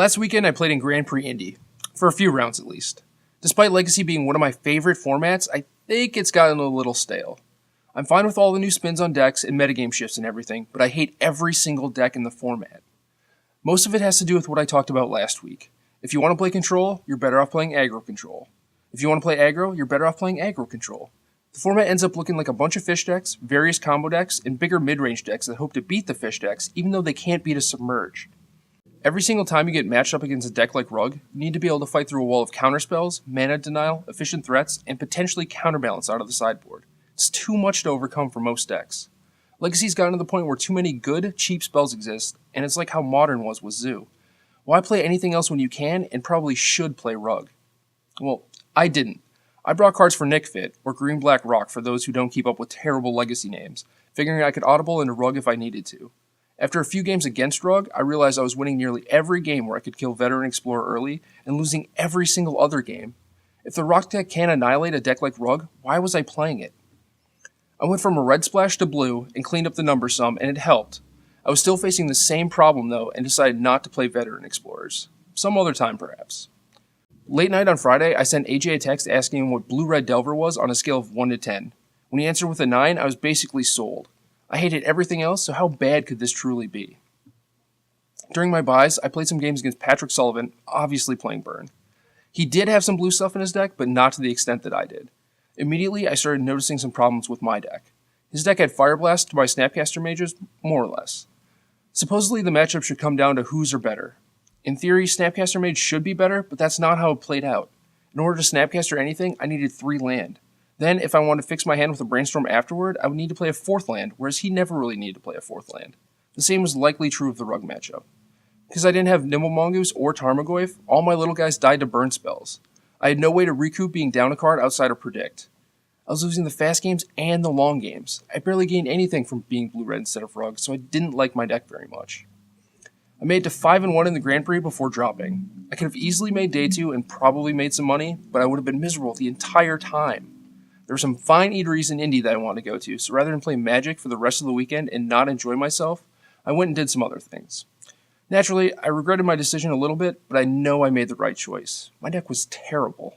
Last weekend I played in GP Indy, for a few rounds at least. Despite Legacy being one of my favorite formats, I think it's gotten a little stale. I'm fine with all the new spins on decks and metagame shifts and everything, but I hate every single deck in the format. Most of it has to do with what I talked about last week. If you want to play control, you're better off playing aggro control. If you want to play aggro, you're better off playing aggro control. The format ends up looking like a bunch of fish decks, various combo decks, and bigger mid-range decks that hope to beat the fish decks even though they can't beat a submerge. Every single time you get matched up against a deck like Rug, you need to be able to fight through a wall of counterspells, mana denial, efficient threats, and potentially counterbalance out of the sideboard. It's too much to overcome for most decks. Legacy's gotten to the point where too many good, cheap spells exist, and it's like how Modern was with Zoo. Why play anything else when you can and probably should play Rug? Well, I didn't. I brought cards for Nick Fit, or Green Black Rock for those who don't keep up with terrible Legacy names, figuring I could audible into Rug if I needed to. After a few games against Rug, I realized I was winning nearly every game where I could kill Veteran Explorer early, and losing every single other game. If the Rock deck can't annihilate a deck like Rug, why was I playing it? I went from a red splash to blue, and cleaned up the number some, and it helped. I was still facing the same problem though, and decided not to play Veteran Explorers. Some other time perhaps. Late night on Friday, I sent AJ a text asking him what Blue-Red Delver was on a scale of 1 to 10. When he answered with a 9, I was basically sold. I hated everything else, so how bad could this truly be? During my buys, I played some games against Patrick Sullivan, obviously playing Burn. He did have some blue stuff in his deck, but not to the extent that I did. Immediately, I started noticing some problems with my deck. His deck had Fire Blast to my Snapcaster Mages, more or less. Supposedly, the matchup should come down to whose are better. In theory, Snapcaster Mage should be better, but that's not how it played out. In order to Snapcaster anything, I needed 3 land. Then, if I wanted to fix my hand with a Brainstorm afterward, I would need to play a 4th land, whereas he never really needed to play a 4th land. The same was likely true of the Rug matchup. Because I didn't have Nimble Mongoose or Tarmogoyf, all my little guys died to burn spells. I had no way to recoup being down a card outside of Predict. I was losing the fast games and the long games. I barely gained anything from being blue-red instead of Rug, so I didn't like my deck very much. I made it to 5-1 in the Grand Prix before dropping. I could have easily made Day 2 and probably made some money, but I would have been miserable the entire time. There were some fine eateries in Indy that I wanted to go to, so rather than play Magic for the rest of the weekend and not enjoy myself, I went and did some other things. Naturally, I regretted my decision a little bit, but I know I made the right choice. My deck was terrible.